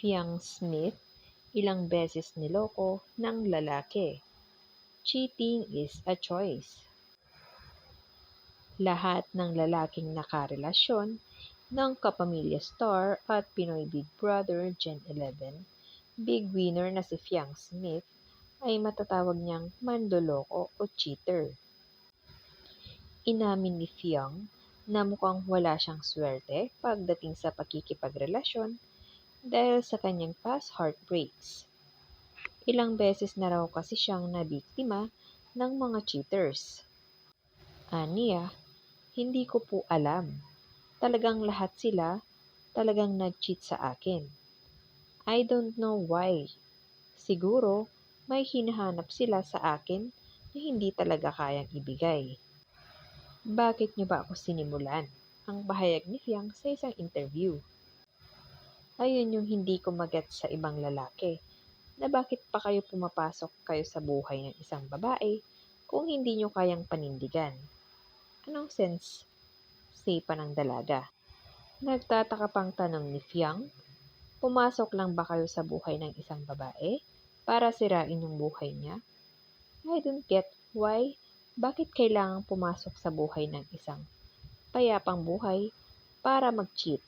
Fiang Smith ilang beses niloko ng lalaki. Cheating is a choice. Lahat ng lalaking nakarelasyon ng Kapamilya Star at Pinoy Big Brother Gen 11, big winner na si Fiang Smith ay matatawag niyang mandoloko o cheater. Inamin ni Fiang na mukhang wala siyang swerte pagdating sa pakikipagrelasyon dahil sa kanyang past heartbreaks. Ilang beses na raw kasi siyang nabiktima ng mga cheaters. Aniya, hindi ko po alam. Talagang lahat sila talagang nag-cheat sa akin. I don't know why. Siguro may hinahanap sila sa akin na hindi talaga kayang ibigay. Bakit niyo ba ako sinimulan? Ang pahayag ni Fiang sa isang interview. Ayun yung hindi ko magets sa ibang lalaki, na bakit pa kayo pumapasok sa buhay ng isang babae kung hindi niyo kayang panindigan. Anong sense? Say pa ng dalaga. Nagtataka pang tanong ni Fiang, pumasok lang ba kayo sa buhay ng isang babae para sirain yung buhay niya? I don't get why, bakit kailangang pumasok sa buhay ng isang payapang buhay para mag-cheat?